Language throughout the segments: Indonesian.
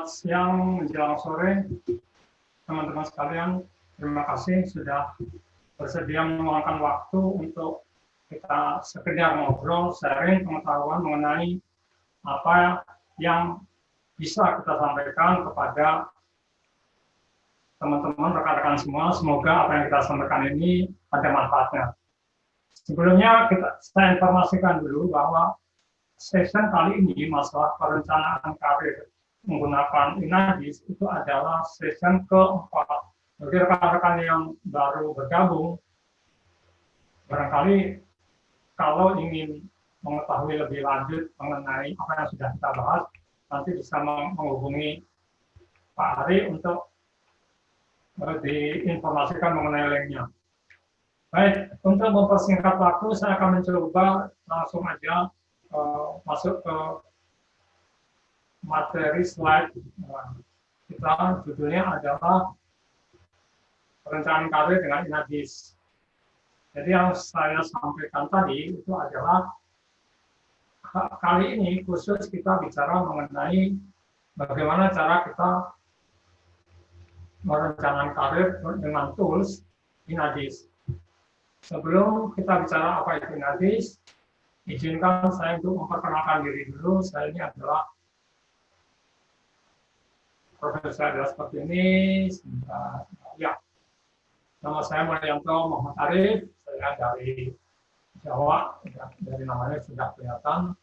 siang menjelang sore, teman-teman sekalian. Terima kasih sudah bersedia meluangkan waktu untuk kita sekedar ngobrol, sharing pengetahuan mengenai apa yang bisa kita sampaikan kepada teman-teman, rekan-rekan semua. Semoga apa yang kita sampaikan ini ada manfaatnya. Sebelumnya saya informasikan dulu bahwa session kali ini masalah perencanaan karir menggunakan Inagis itu adalah session keempat. Bagi rekan-rekan yang baru bergabung, barangkali kalau ingin mengetahui lebih lanjut mengenai apa yang sudah kita bahas, nanti bisa menghubungi Pak Ari untuk diinformasikan mengenai linknya. Baik, untuk mempersingkat waktu, saya akan mencoba langsung aja masuk ke materi slide. Kita judulnya adalah perencanaan karir dengan Inagis. Jadi yang saya sampaikan tadi itu adalah kali ini khusus kita bicara mengenai bagaimana cara kita merencanakan karir dengan tools Inagis. Sebelum kita bicara apa itu Inagis, izinkan saya untuk memperkenalkan diri dulu. Saya ini adalah profesi saya adalah seperti ini. Ya, nama saya Mulyanto Muhammad Arif. Saya dari Jawa. Dari namanya sudah kelihatan.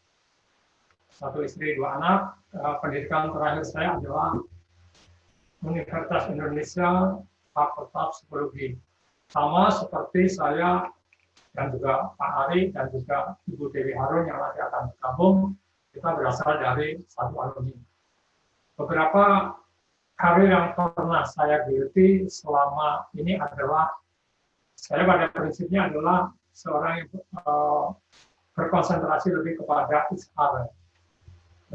Satu istri, dua anak. Pendidikan terakhir saya adalah Universitas Indonesia, Fakultas Psikologi. Sama seperti saya dan juga Pak Ari dan juga Ibu Dewi Harun yang nanti akan bergabung, kita berasal dari satu alumni. Beberapa karir yang pernah saya geluti selama ini adalah, saya pada prinsipnya adalah seorang yang berkonsentrasi lebih kepada HR.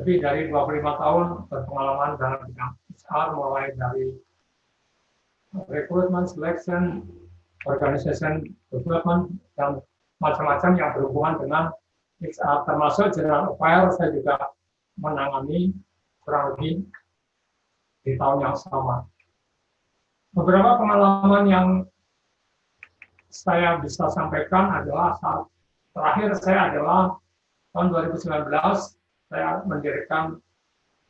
Lebih dari 25 tahun berpengalaman dalam bidang HR, mulai dari recruitment, selection, organization development, dan macam-macam yang berhubungan dengan HR, termasuk general affair. Saya juga menangani kurang lebih di tahun yang sama. Beberapa pengalaman yang saya bisa sampaikan adalah saat terakhir saya adalah tahun 2019, saya mendirikan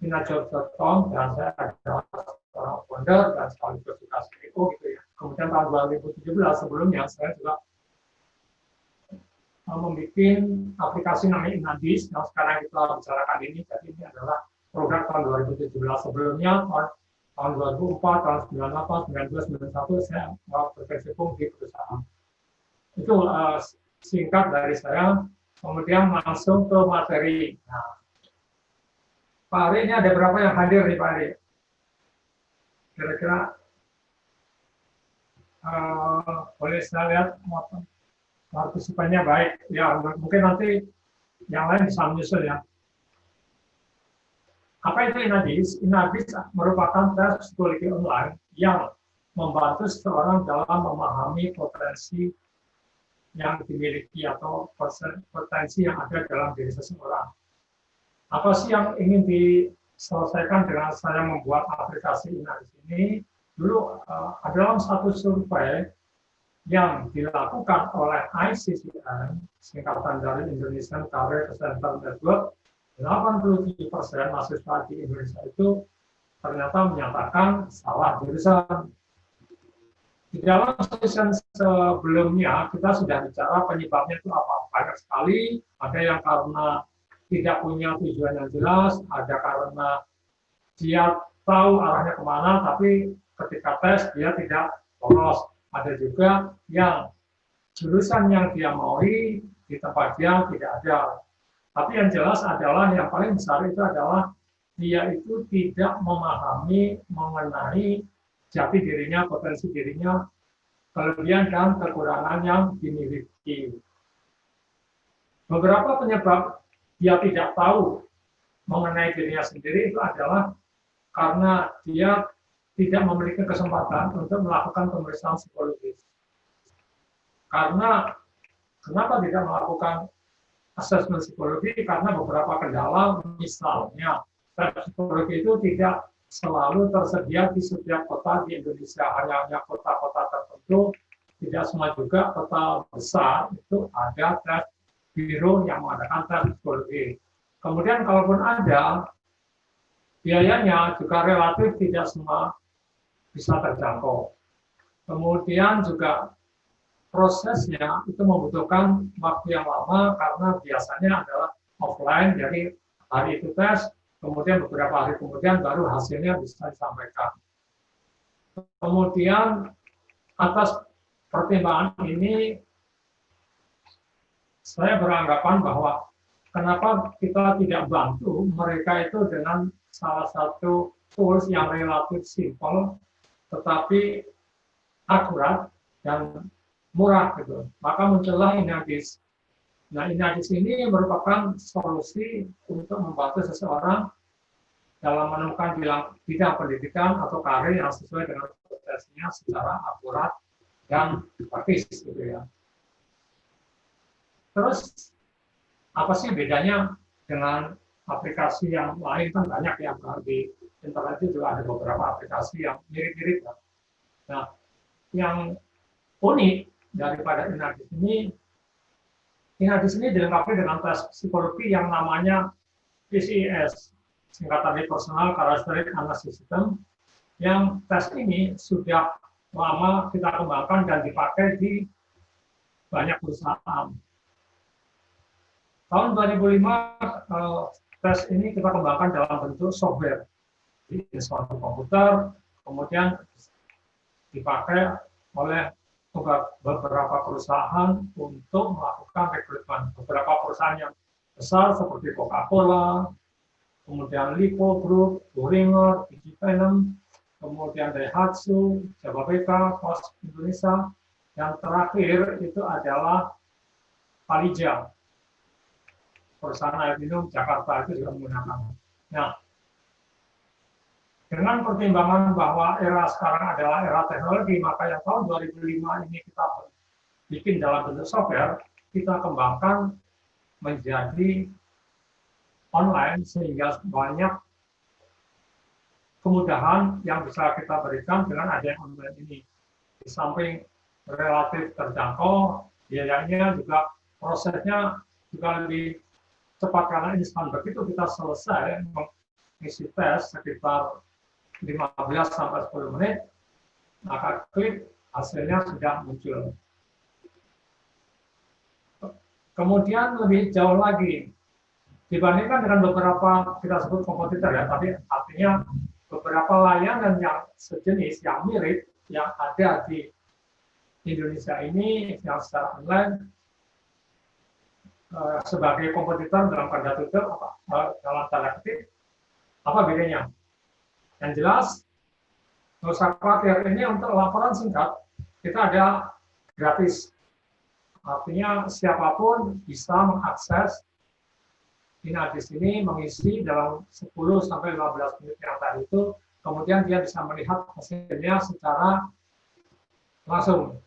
inajobs.com dan saya adalah seorang founder dan sekaligus juga CEO gitu ya. Kemudian tahun 2017 sebelumnya saya juga membuat aplikasi namanya Inagis yang sekarang kita bicarakan ini. Jadi ini adalah produk tahun 2017. Sebelumnya tahun 2004, tahun 98, 92, 91 saya berkecimpung di perusahaan. Itu singkat dari saya. Kemudian langsung ke materi. Nah, Pak Ari, ini ada berapa yang hadir nih Pak Ari? Kira-kira boleh saya lihat partisipannya baik. Ya, mungkin nanti yang lain bisa menyusul ya. Apa itu Inagis? Inagis merupakan tes psikologi online yang membantu seseorang dalam memahami potensi yang dimiliki atau potensi yang ada dalam diri seseorang. Apa sih yang ingin diselesaikan dengan saya membuat aplikasi Inagis ini? Dulu dalam satu survei yang dilakukan oleh ICCN, singkatan dari Indonesian Career Center Network, 87% mahasiswa di Indonesia itu ternyata menyatakan salah jurusan. Di dalam session sebelumnya kita sudah bicara penyebabnya itu apa. Banyak sekali, ada yang karena tidak punya tujuan yang jelas, ada karena dia tahu arahnya kemana, tapi ketika tes dia tidak lolos. Ada juga yang jurusan yang dia maui di tempat dia tidak ada. Tapi yang jelas adalah yang paling besar itu adalah dia itu tidak memahami mengenai jati dirinya, potensi dirinya, kelebihan dan kekurangan yang dimiliki. Beberapa penyebab dia tidak tahu mengenai dirinya sendiri itu adalah karena dia tidak memiliki kesempatan untuk melakukan pemeriksaan psikologis. Karena kenapa tidak melakukan asesmen psikologi? Karena beberapa kendala, misalnya tes psikologi itu tidak selalu tersedia di setiap kota di Indonesia, hanya kota-kota tertentu, tidak semua juga kota besar itu ada tes biro yang mengadakan tes psikologi. Kemudian kalaupun ada, biayanya juga relatif tidak semua bisa terjangkau. Kemudian juga prosesnya itu membutuhkan waktu yang lama karena biasanya adalah offline, jadi hari itu tes, kemudian beberapa hari kemudian baru hasilnya bisa disampaikan. Kemudian atas pertimbangan ini, saya beranggapan bahwa kenapa kita tidak bantu mereka itu dengan salah satu tools yang relatif simple, tetapi akurat dan murah gitu. Maka muncullah Inagis. Nah, Inagis ini merupakan solusi untuk membantu seseorang dalam menemukan bidang pendidikan atau karir yang sesuai dengan profesinya secara akurat dan praktis gitu ya. Terus apa sih bedanya dengan aplikasi yang lain? Kan banyak ya, di internet itu juga ada beberapa aplikasi yang mirip-mirip. Nah, yang unik daripada Inagis ini dilengkapi dengan tes psikologi yang namanya PCS, singkatan dari Personal Characteristic Analysis System, yang tes ini sudah lama kita kembangkan dan dipakai di banyak perusahaan. Tahun 2005, tes ini kita kembangkan dalam bentuk software di suatu komputer, kemudian dipakai oleh beberapa perusahaan untuk melakukan rekrutmen. Beberapa perusahaan yang besar seperti Coca-Cola, kemudian Lipo Group, Boehringer, Digipenen, kemudian Daihatsu, Jababeka, Pos Indonesia, yang terakhir itu adalah Palija, perusahaan air minum Jakarta itu juga menggunakan. Nah, dengan pertimbangan bahwa era sekarang adalah era teknologi, maka yang tahun 2005 ini kita bikin dalam bentuk software, kita kembangkan menjadi online sehingga banyak kemudahan yang bisa kita berikan dengan adanya online ini. Di samping relatif terjangkau, biayanya juga prosesnya juga lebih cepat karena instan. Begitu kita selesai mengisi tes sekitar 15-10 menit, maka klik hasilnya sudah muncul. Kemudian lebih jauh lagi, dibandingkan dengan beberapa kita sebut kompetitor ya, tapi artinya beberapa layanan yang sejenis, yang mirip, yang ada di Indonesia ini, yang secara online, sebagai kompetitor dalam tanda kutip, dalam tanda kutip, apa bedanya? Yang jelas, nggak usah khawatir, ini untuk laporan singkat, kita ada gratis. Artinya siapapun bisa mengakses Inagis ini, mengisi dalam 10-15 menit yang tadi itu, kemudian dia bisa melihat hasilnya secara langsung.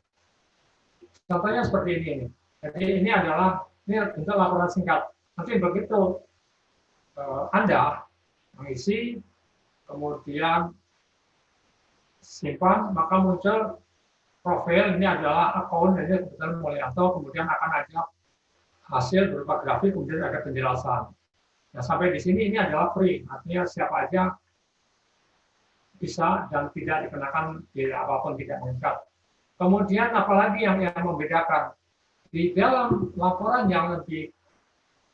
Contohnya seperti ini. Jadi ini untuk laporan singkat. Nanti begitu Anda mengisi, kemudian simpan, maka muncul profil, ini adalah akun, ini kebetulan Mulyanto, kemudian akan ada hasil berupa grafik, kemudian ada penjelasan. Nah, sampai di sini ini adalah free, artinya siapa aja bisa dan tidak dikenakan biaya apapun, tidak mengikat. Kemudian apalagi yang membedakan? Di dalam laporan yang lebih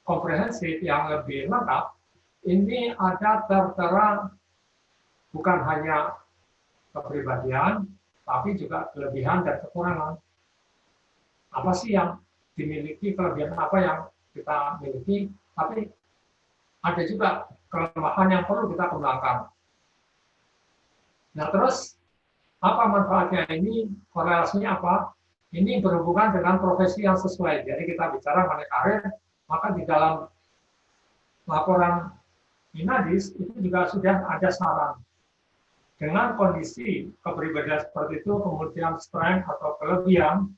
komprehensif, yang lebih lengkap, ini ada tertera bukan hanya kepribadian, tapi juga kelebihan dan kekurangan. Apa sih yang dimiliki, kelebihan apa yang kita miliki, tapi ada juga kelemahan yang perlu kita kembangkan. Nah, terus apa manfaatnya ini? Korelasinya apa? Ini berhubungan dengan profesi yang sesuai. Jadi kita bicara mengenai karir, maka di dalam laporan Inagis itu juga sudah ada saran. Dengan kondisi kepribadian seperti itu, kemudian strength atau kelebihan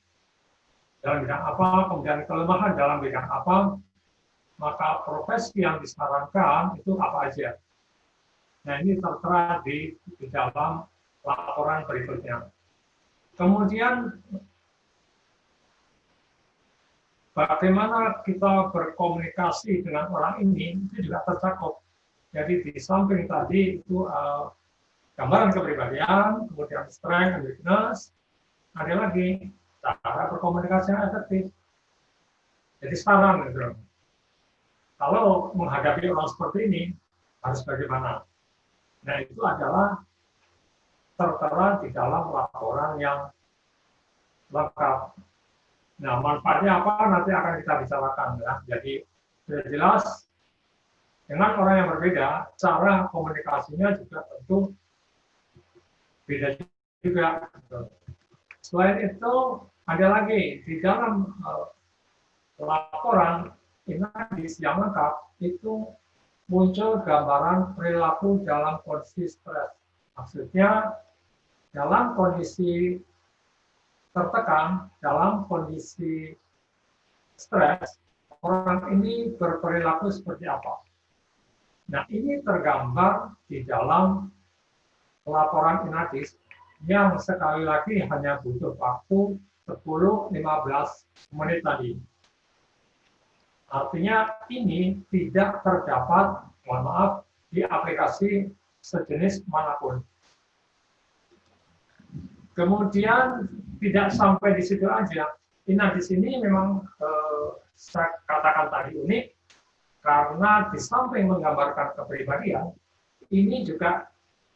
dalam bidang apa, kemudian kelemahan dalam bidang apa, maka profesi yang disarankan itu apa aja. Nah, ini tertera di dalam laporan berikutnya. Kemudian, bagaimana kita berkomunikasi dengan orang ini, itu juga tercakup. Jadi di samping tadi itu gambaran kepribadian, kemudian strength and weakness, ada lagi cara berkomunikasi yang efektif. Jadi saran gitu. Kalau menghadapi orang seperti ini, harus bagaimana? Nah, itu adalah tertera di dalam laporan yang lengkap. Nah, manfaatnya apa nanti akan kita bicarakan ya. Jadi sudah jelas dengan orang yang berbeda, cara komunikasinya juga tentu beda juga. Selain itu ada lagi di dalam laporan inadis yang lengkap itu muncul gambaran perilaku dalam kondisi stres. Maksudnya dalam kondisi tertekan, dalam kondisi stres, orang ini berperilaku seperti apa. Nah, ini tergambar di dalam laporan inadis yang sekali lagi hanya butuh waktu 10-15 menit tadi. Artinya ini tidak terdapat, mohon maaf, di aplikasi sejenis manapun. Kemudian tidak sampai di situ aja. Inadis ini memang saya katakan tadi unik karena di samping menggambarkan kepribadian, ini juga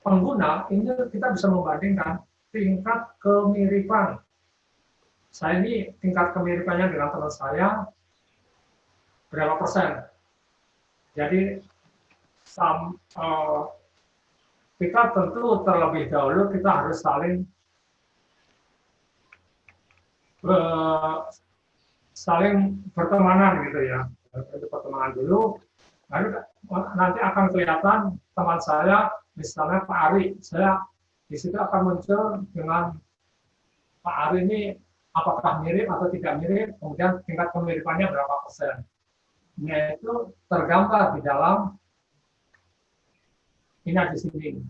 pengguna ini kita bisa membandingkan tingkat kemiripan. Saya ini tingkat kemiripannya dengan teman saya berapa persen. Jadi kita tentu terlebih dahulu kita harus saling bertemanan gitu ya. Pertemanan dulu, lalu nanti akan kelihatan teman saya, misalnya Pak Ari, saya di situ akan muncul dengan Pak Ari ini apakah mirip atau tidak mirip, kemudian tingkat kemiripannya berapa persen. Nah, itu tergambar di dalam inadis ini.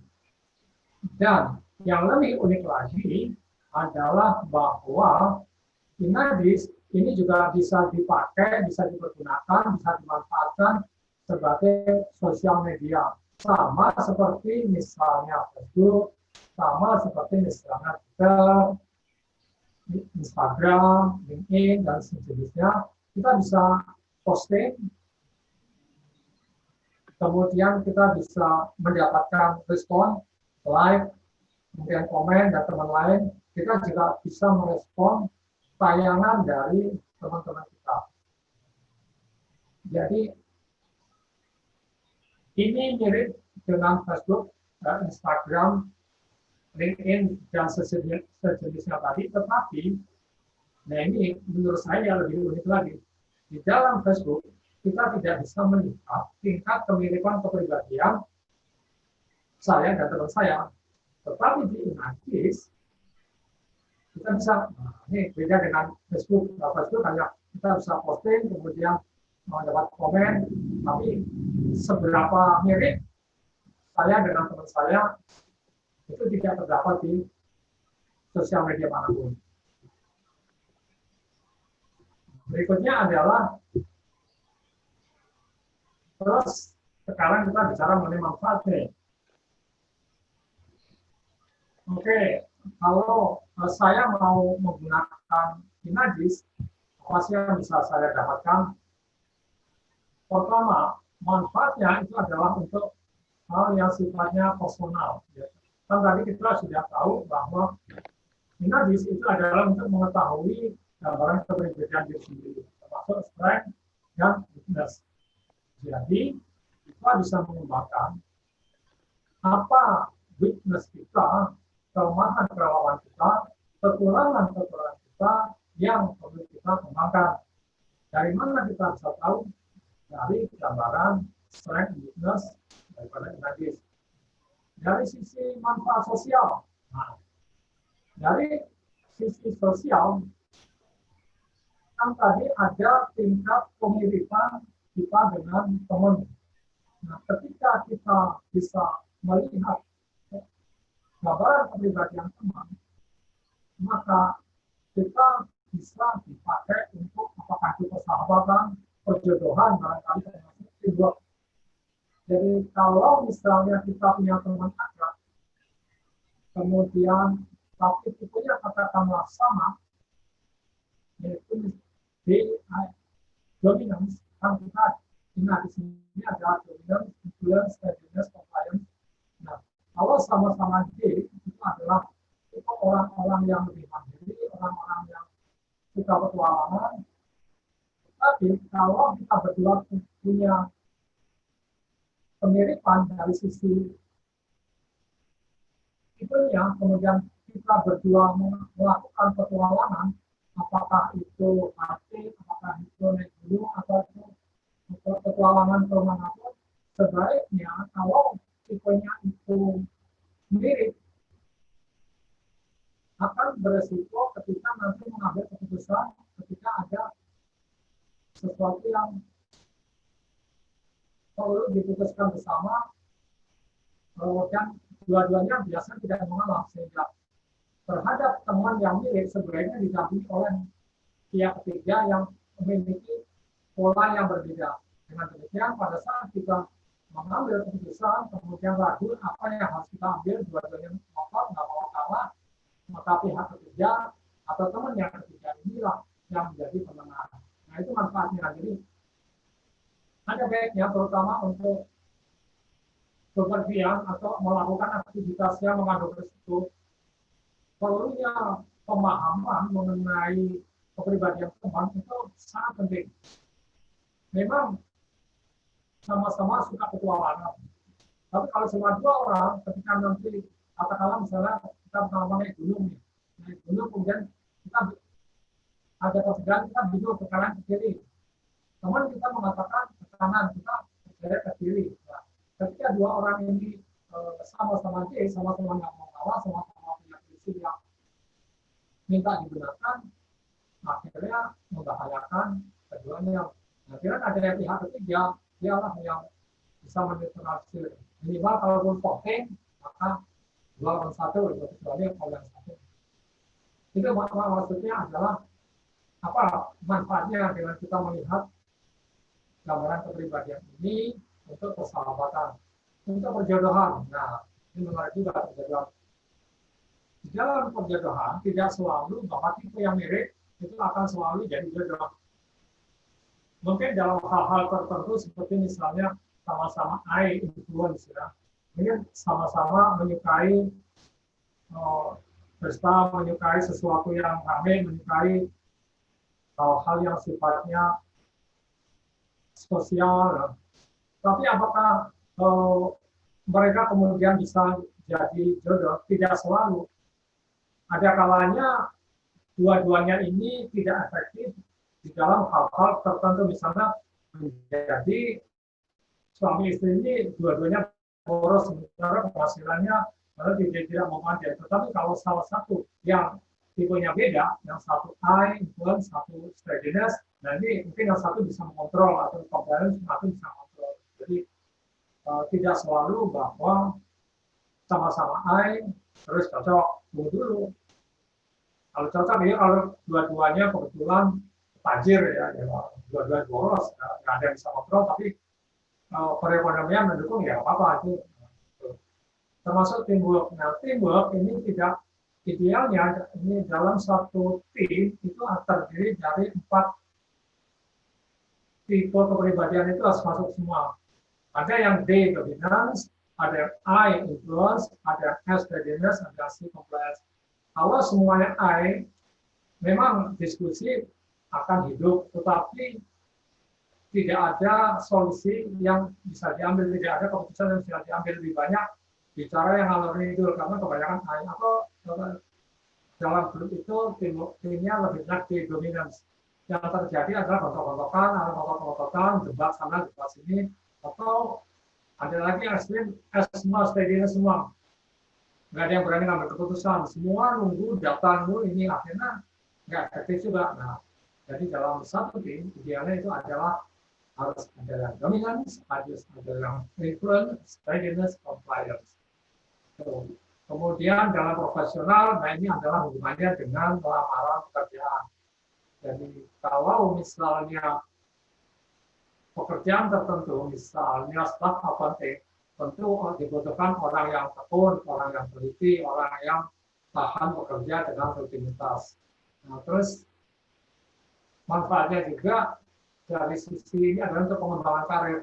Dan yang lebih unik lagi adalah bahwa inadis ini juga bisa dipakai, bisa dipergunakan, bisa dimanfaatkan sebagai sosial media. Sama seperti misalnya Facebook, sama seperti misalnya Twitter, Instagram, LinkedIn, dan sejenisnya. Kita bisa posting, kemudian kita bisa mendapatkan respon, like, kemudian komen, dan teman lain. Kita juga bisa merespon tayangan dari teman-teman kita. Jadi ini mirip dengan Facebook, Instagram, LinkedIn, dan sejenisnya tadi, tetapi nah ini menurut saya lebih unik lagi. Di dalam Facebook, kita tidak bisa melihat tingkat kemiripan kepribadian saya dan teman saya. Tetapi di inadis, kita bisa, ini beda dengan Facebook. Nah, Facebook hanya kita bisa posting, kemudian mendapat komen, tapi seberapa mirip saya dengan teman saya, itu tidak terdapat di sosial media manapun. Berikutnya adalah, terus sekarang kita bicara mengenai manfaatnya. Oke, kalau saya mau menggunakan inadis, apa sih yang bisa saya dapatkan? Pertama, manfaatnya itu adalah untuk hal yang sifatnya personal. Kan tadi kita sudah tahu bahwa inadis itu adalah untuk mengetahui gambaran kepribadian diri sendiri, termasuk strength dan weakness. Jadi, kita bisa mengembangkan apa weakness kita, kelemahan kita, kekurangan kita yang perlu kita kembangkan. Dari mana kita bisa tahu? Dari gambaran strength and weakness daripada inadis. Dari sisi manfaat sosial. Nah, dari sisi sosial, kan tadi ada tingkat kemiripan kita dengan teman. Nah, ketika kita bisa melihat gambaran kepribadian teman, maka kita bisa dipakai untuk apakah itu persahabatan, perjodohan, barangkali termasuk teamwork. Jadi kalau misalnya kita punya teman akrab, kemudian tapi tipenya katakanlah sama, yaitu di dominance, kan kita di sini ada dominance, influence, steadiness, compliance. Nah, kalau sama-sama D itu adalah itu orang-orang yang lebih mandiri, orang-orang yang suka petualangan. Tapi kalau kita berdua punya kemiripan dari sisi itunya, kemudian kita berdua melakukan petualangan, apakah itu pasti, apakah itu naik gunung, atau itu petualangan ke manapun, sebaiknya kalau tipenya itu mirip, akan beresiko ketika nanti mengambil keputusan ketika ada sesuatu yang perlu diputuskan bersama, dan dua-duanya biasa tidak mengalah, sehingga terhadap teman yang mirip sebenarnya didampingi oleh pihak ketiga yang memiliki pola yang berbeda. Dengan demikian, pada saat kita mengambil keputusan, kemudian ragu apa yang harus kita ambil, dua-duanya ngotot, nggak mau kalah, maka pihak ketiga atau teman yang ketiga inilah yang menjadi pemenang. Nah, itu manfaatnya. Jadi, ada baiknya terutama untuk bepergian atau melakukan aktivitas yang mengandung risiko, perlunya pemahaman mengenai kepribadian teman itu sangat penting. Memang sama-sama suka petualangan, tapi kalau cuma dua orang, ketika nanti katakanlah misalnya kita pertama naik gunung, kemudian kita ada persegian, kita bingung ke kanan ke kiri, teman kita mengatakan ke kanan, kita bergerak ke kiri. Nah, ketika dua orang ini sama-sama D, sama-sama nggak mau kalah, sama-sama punya prinsip yang minta digunakan, akhirnya membahayakan keduanya. Akhirnya ada pihak ketiga, dialah yang bisa menetralisir. Minimal kalaupun voting, maka 2-1, kecuali kalau yang satu. Itu maksudnya adalah apa manfaatnya dengan kita melihat gambaran kepribadian ini untuk persahabatan, untuk perjodohan. Nah, ini menarik juga perjodohan. Di dalam perjodohan tidak selalu bahwa tipe yang mirip itu akan selalu jadi jodoh. Mungkin dalam hal-hal tertentu seperti misalnya sama-sama I influence, ya. Mungkin sama-sama menyukai pesta, menyukai sesuatu yang ramai, menyukai hal-hal yang sifatnya sosial. Ya. Tapi apakah mereka kemudian bisa jadi jodoh? Tidak selalu. Ada kalanya dua-duanya ini tidak efektif di dalam hal-hal tertentu, misalnya menjadi suami istri ini dua-duanya boros, sementara penghasilannya tidak memadai. Tetapi kalau salah satu yang tipenya beda, yang satu I, influence, satu steadiness, nah ini mungkin yang satu bisa mengontrol atau compliance, satu bisa mengontrol. Jadi tidak selalu bahwa sama-sama I terus cocok. Tunggu dulu. Kalau cocok ini kalau dua-duanya kebetulan tajir, ya dua-duanya boros, nggak ada yang bisa kontrol, tapi perekonomian mendukung, ya apa-apa itu. Termasuk teamwork. Nah, teamwork ini tidak idealnya ini dalam satu tim itu terdiri dari 4 tipe kepribadian itu harus masuk semua. Ada yang D dominance, ada yang I influence, ada yang S steadiness, ada C compliance. Kalau semuanya I, memang diskusi akan hidup, tetapi tidak ada solusi yang bisa diambil, tidak ada keputusan yang bisa diambil. Lebih banyak bicara yang ngalor ngidul karena kebanyakan I, atau dalam grup itu timnya lebih banyak di dominance. Yang terjadi adalah gontok-gontokan, ngotot-ngototan, debat sana, debat sini, atau ada lagi yang ekstrim, semua steadiness semua. Nggak ada yang berani ngambil keputusan, semua nunggu data nunggu ini, akhirnya nggak efektif juga. Nah, jadi dalam satu tim idealnya itu adalah harus ada yang dominance, harus ada yang influence, readiness, compliance. So, kemudian dalam profesional, nah ini adalah hubungannya dengan lamaran pekerjaan. Jadi kalau misalnya pekerjaan tertentu, misalnya staff accounting, tentu dibutuhkan orang yang tekun, orang yang teliti, orang yang tahan bekerja dengan rutinitas. Nah, terus manfaatnya juga dari sisi ini adalah untuk pengembangan karir.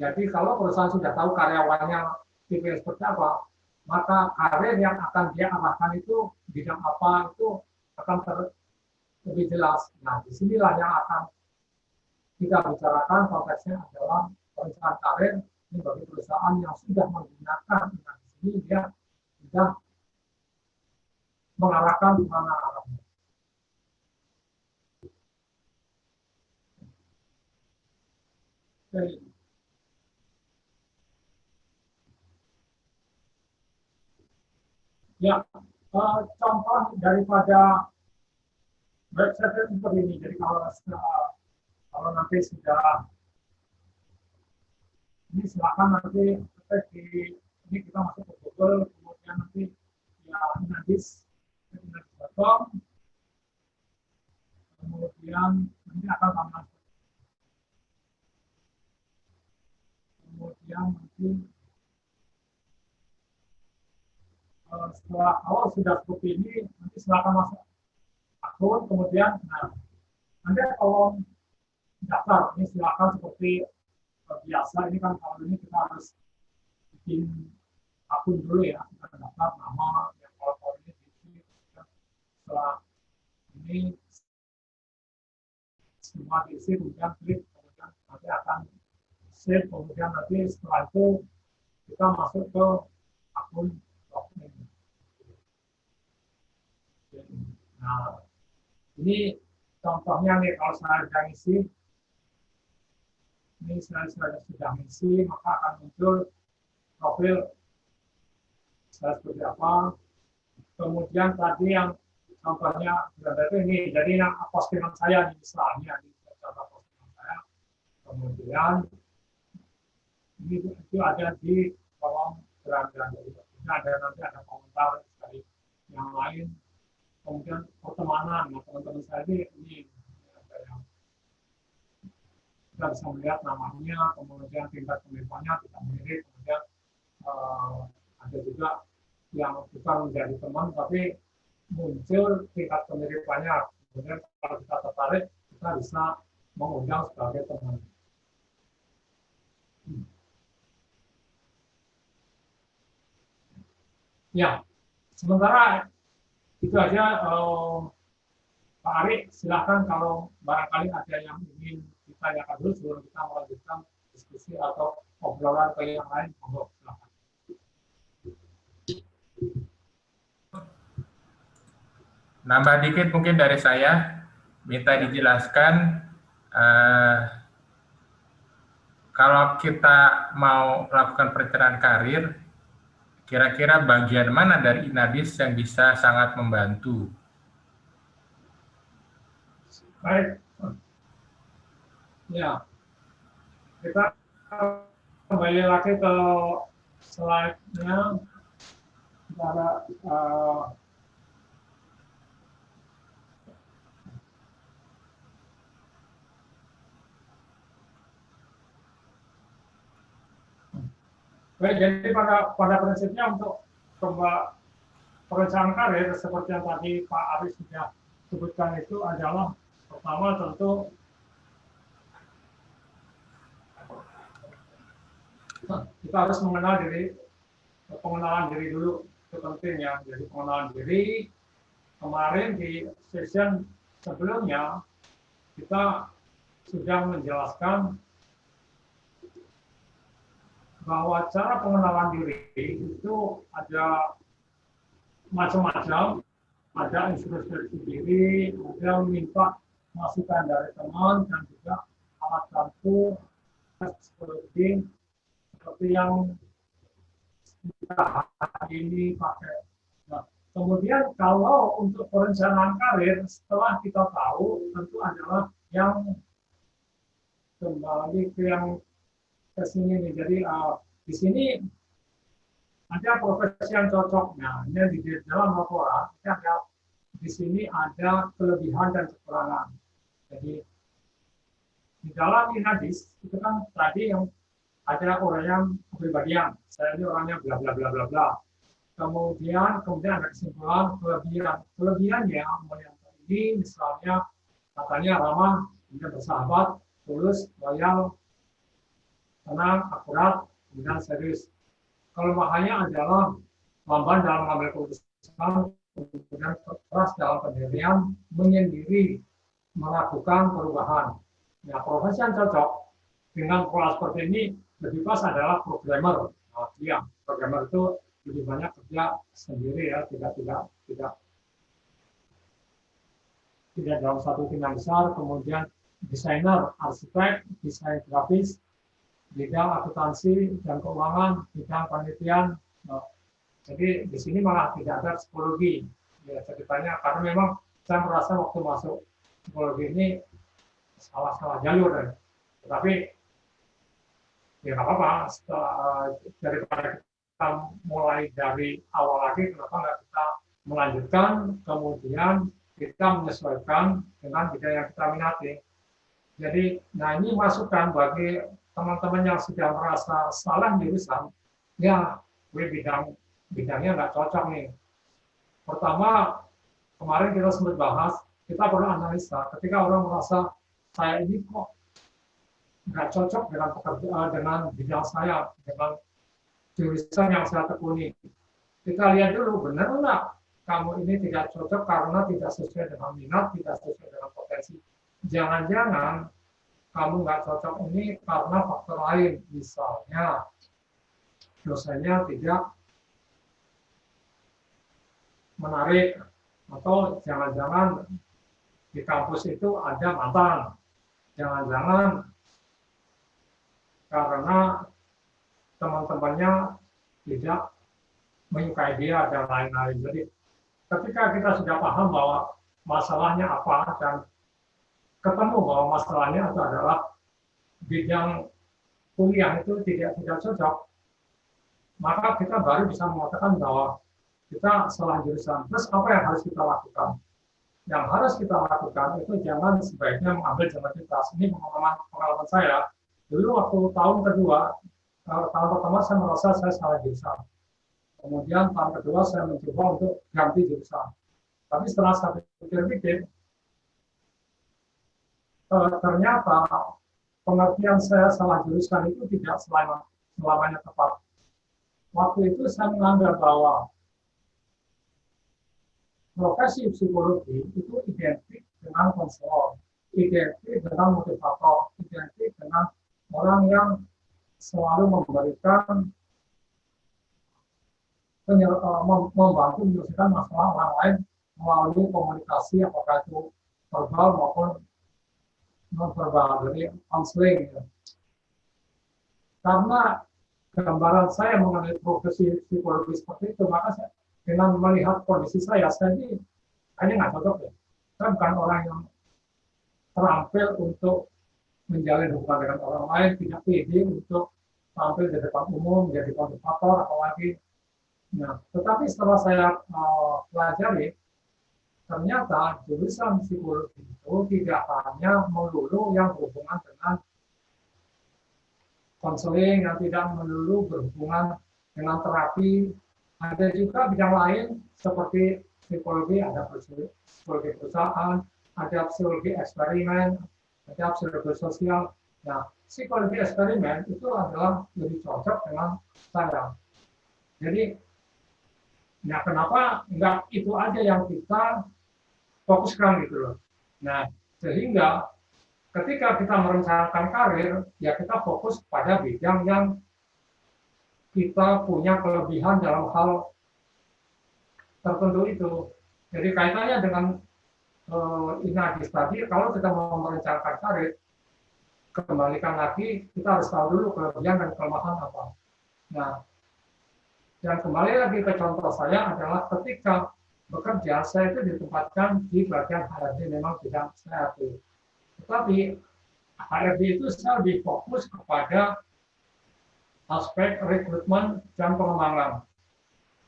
Jadi kalau perusahaan sudah tahu karyawannya tipe seperti apa, maka karir yang akan dia arahkan itu bidang apa itu akan lebih jelas. Nah, disinilah yang akan kita bicarakan konteksnya adalah perencanaan karir ini bagi perusahaan yang sudah menggunakan. Nah, di sini dia sudah mengarahkan kemana arahnya. Oke. Ya, contoh daripada website itu seperti ini. Jadi kalau nanti sudah ini silakan nanti di ini kita masuk ke Google, kemudian nanti ya inadis.com, kemudian nanti akan tambah, kemudian nanti setelah kalau sudah seperti ini nanti silakan masuk akun, kemudian nah nanti kalau daftar ini silakan seperti biasa. Ini kan kalau ini kita harus bikin akun dulu ya, kita daftar nama yang kalau ini diisi. Setelah ini semua diisi, kemudian klik, kemudian nanti akan save, kemudian nanti setelah itu kita masuk ke akun login. Nah, ini contohnya nih kalau saya sudah isi, ini saya sudah mengisi, maka akan muncul profil saya seperti apa. Kemudian tadi yang contohnya itu ini, jadi yang postingan saya misalnya, ini contoh postingan saya. Kemudian ini itu ada di kolom beranda. Jadi ada nanti ada komentar dari yang lain. Kemudian pertemanan, nah teman-teman saya ini ada yang kita bisa melihat namanya, kemudian tingkat kemiripannya tidak mirip, kemudian ada juga yang bukan menjadi teman tapi muncul tingkat kemiripannya. Kemudian kalau kita tertarik, kita bisa mengundang sebagai teman. Ya, sementara itu aja. Pak Ari, silakan kalau barangkali ada yang ingin ditanyakan dulu sebelum kita melanjutkan diskusi atau obrolan ke yang lain. Monggo, silakan. Nambah dikit mungkin dari saya, minta dijelaskan kalau kita mau melakukan perencanaan karir, kira-kira bagian mana dari Inadis yang bisa sangat membantu? Baik, ya kita kembali lagi ke slide-nya. Baik, jadi pada prinsipnya untuk perencanaan karir seperti yang tadi Pak Ari sudah sebutkan itu adalah pertama tentu kita harus mengenal diri, pengenalan diri dulu itu penting ya. Jadi pengenalan diri, kemarin di session sebelumnya kita sudah menjelaskan bahwa cara pengenalan diri itu ada macam-macam, ada introspeksi diri, ada minta masukan dari teman, dan juga alat bantu seperti yang kita hari ini pakai. Nah, kemudian kalau untuk perencanaan karir, setelah kita tahu, tentu adalah yang kembali ke yang ke sini nih. Jadi di sini ada profesi yang cocok. Nah, ini di dalam laporan ada di sini ada kelebihan dan kekurangan. Jadi di dalam hadis itu kan tadi yang ada orang yang kepribadian. Saya ini orangnya bla bla bla bla bla. Kemudian ada kesimpulan kelebihan. Kelebihannya ini misalnya katanya ramah, kemudian bersahabat, tulus, loyal, tenang, akurat, kemudian serius. Kelemahannya adalah lamban dalam mengambil keputusan, kemudian keras dalam pendirian, menyendiri, melakukan perubahan. Nah, profesi yang cocok dengan pola seperti ini lebih pas adalah programmer. Nah, ya, programmer itu lebih banyak kerja sendiri ya, tidak dalam satu tim yang besar. Kemudian desainer, arsitek, desain grafis, bidang akuntansi dan keuangan, bidang penelitian. Nah, jadi di sini malah tidak ada psikologi ya ceritanya, karena memang saya merasa waktu masuk psikologi ini salah jalur ya. Tetapi ya nggak apa-apa, daripada kita mulai dari awal lagi, kenapa nggak kita melanjutkan, kemudian kita menyesuaikan dengan bidang yang kita minati. Jadi, nah ini masukan bagi teman-teman yang sudah merasa salah jurusan, ya gue bidangnya nggak cocok nih. Pertama, kemarin kita sempat bahas, kita perlu analisa. Ketika orang merasa saya ini kok nggak cocok dengan bidang saya, dengan jurusan yang saya tekuni. Kita lihat dulu, benar nggak kamu ini tidak cocok karena tidak sesuai dengan minat, tidak sesuai dengan potensi. Jangan-jangan kamu nggak cocok ini karena faktor lain, misalnya dosennya tidak menarik, atau jangan-jangan di kampus itu ada mantan, jangan-jangan karena teman-temannya tidak menyukai dia dan lain-lain. Jadi ketika kita sudah paham bahwa masalahnya apa dan ketemu bahwa masalahnya itu adalah bidang kuliah itu tidak cocok, maka kita baru bisa mengatakan bahwa kita salah jurusan. Terus apa yang harus kita lakukan? Yang harus kita lakukan itu jangan sebaiknya mengambil jalan pintas. Ini pengalaman saya. Dulu waktu tahun kedua, tahun pertama saya merasa saya salah jurusan. Kemudian tahun kedua saya mencoba untuk ganti jurusan. Tapi setelah saya pikir-pikir, ternyata pengertian saya salah jurusan itu tidak selamanya tepat. Waktu itu saya menganggap bahwa profesi psikologi itu identik dengan konselor, identik dengan motivator, identik dengan orang yang selalu memberikan membantu menyelesaikan masalah orang lain melalui komunikasi, apakah itu verbal maupun non-verbal, jadi counseling. Karena gambaran saya mengenai profesi psikologi seperti itu, maka saya, dengan melihat kondisi saya ini kayaknya nggak cocok ya. Saya bukan orang yang terampil untuk menjalin hubungan dengan orang lain, tidak pede untuk tampil di depan umum, menjadi motivator, apalagi. Nah, tetapi setelah saya pelajari, ternyata jurusan psikologi itu tidak hanya melulu yang berhubungan dengan konseling, yang tidak melulu berhubungan dengan terapi. Ada juga bidang lain seperti psikologi, ada psikologi perusahaan, ada psikologi eksperimen, ada psikologi sosial. Nah, psikologi eksperimen itu adalah lebih cocok dengan saya. Jadi, nah kenapa enggak itu aja yang kita fokuskan gitu loh. Nah, sehingga ketika kita merencanakan karir, ya kita fokus pada bidang yang kita punya kelebihan dalam hal tertentu itu. Jadi kaitannya dengan Inadis tadi, kalau kita mau merencanakan karir, kembalikan lagi, kita harus tahu dulu kelebihan dan kelemahan apa. Nah, dan kembali lagi ke contoh saya adalah ketika bekerja, saya itu ditempatkan di bagian HRD, memang bidang saya itu. Tetapi HRD itu saya lebih fokus kepada aspek rekrutmen dan pengembangan.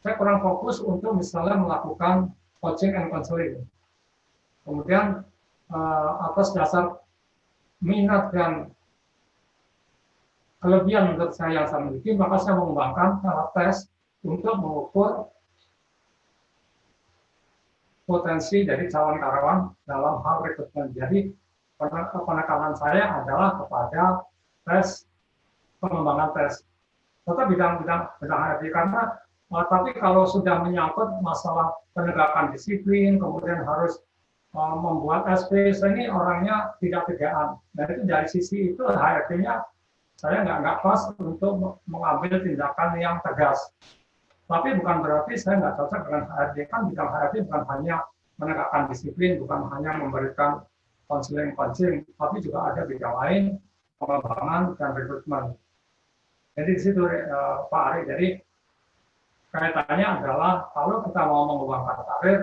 Saya kurang fokus untuk misalnya melakukan coaching and counseling. Kemudian atas dasar minat dan kelebihan menurut saya yang saya miliki, maka saya mengembangkan alat tes untuk mengukur potensi dari calon karyawan dalam hal rekrutmen. Jadi penekanan saya adalah kepada tes, pengembangan tes. Tetap bidang-bidang HRD karena tapi kalau sudah menyangkut masalah penegakan disiplin, kemudian harus membuat SP, saya ini orangnya tidak tegaan. Dan itu dari sisi itu HRD-nya saya nggak pas untuk mengambil tindakan yang tegas. Tapi bukan berarti saya nggak cocok dengan HRD. Kan bidang HRD bukan hanya menegakkan disiplin, bukan hanya memberikan konseling-konseling, tapi juga ada bidang lain, pengembangan dan rekrutmen. Jadi di situ Pak Ari, jadi kaitannya adalah kalau kita mau mengembangkan karir,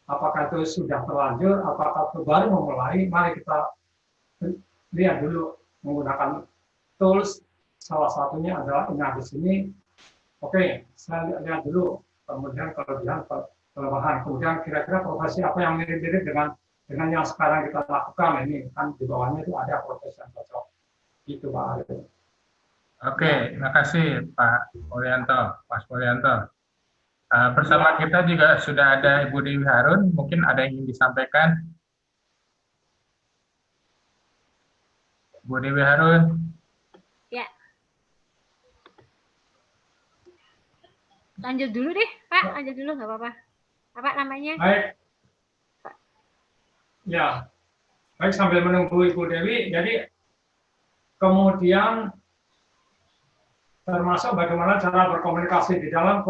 apakah itu sudah terlanjur, apakah itu baru memulai, mari kita lihat dulu menggunakan tools, salah satunya adalah Inadis ini. Oke, saya lihat dulu, kemudian kelebihan, kelemahan, kemudian kira-kira profesi apa yang mirip-mirip dengan yang sekarang kita lakukan. Ini kan di bawahnya itu ada profesi yang cocok. Itu Pak Ari. Oke, terima kasih Pak Mulyanto, Mas Mulyanto. Bersama kita juga sudah ada Ibu Dewi Harun, mungkin ada yang ingin disampaikan. Bu Dewi Harun. Ya. Lanjut dulu deh, Pak. Lanjut dulu, nggak apa-apa. Apa namanya? Baik. Ya, baik sambil menunggu Ibu Dewi. Jadi kemudian termasuk bagaimana cara berkomunikasi di dalam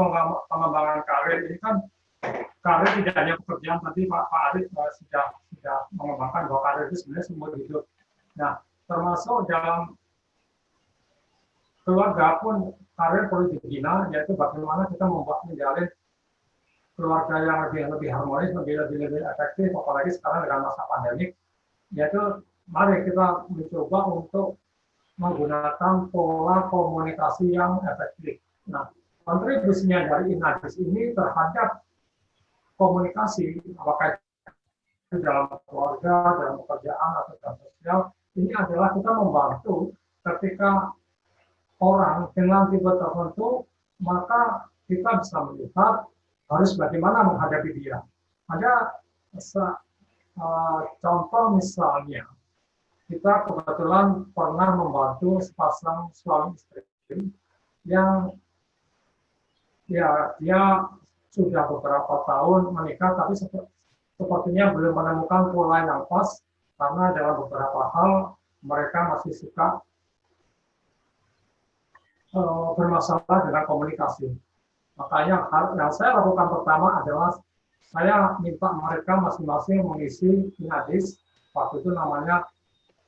pengembangan karir ini kan karir tidak hanya pekerjaan, tadi Pak Arif sudah mengembangkan bahwa karir itu sebenarnya seumur hidup. Nah, termasuk dalam keluarga pun karir perlu dibina, yaitu bagaimana kita menjalin keluarga yang lebih harmonis, lebih efektif, apalagi sekarang dengan masa pandemik, yaitu mari kita mencoba untuk menggunakan pola komunikasi yang efektif. Nah, kontribusinya dari Inadis ini terhadap komunikasi, apakah itu dalam keluarga, dalam pekerjaan, atau dalam sosial, ini adalah kita membantu ketika orang dengan tipe tertentu, maka kita bisa melihat harus bagaimana menghadapi dia. Ada contoh misalnya, kita kebetulan pernah membantu sepasang suami istri yang ya dia sudah beberapa tahun menikah, tapi sepertinya belum menemukan pola yang pas karena dalam beberapa hal mereka masih suka bermasalah dengan komunikasi. Makanya yang saya lakukan pertama adalah saya minta mereka masing-masing mengisi Inadis, waktu itu namanya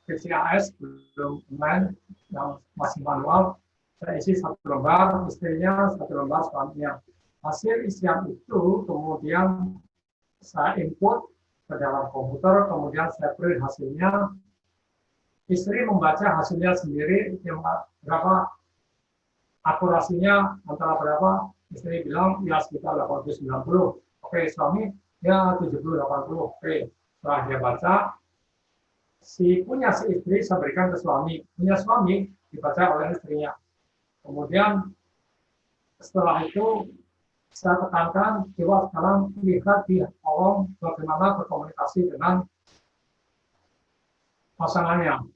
PCAS, belum online, yang masih manual. Saya isi 1 lembar, istrinya 1 lembar, suaminya. Hasil isian itu kemudian saya input ke dalam komputer, kemudian saya print hasilnya. Istri membaca hasilnya sendiri, berapa akurasinya, antara berapa, istri bilang ya sekitar 80-90. Oke, suami ya 70-80. Oke, setelah dia baca, si istri saya berikan ke suami, punya suami dibaca oleh istrinya. Kemudian setelah itu saya tekankan, coba sekarang lihat dia, tolong bagaimana berkomunikasi dengan pasangannya.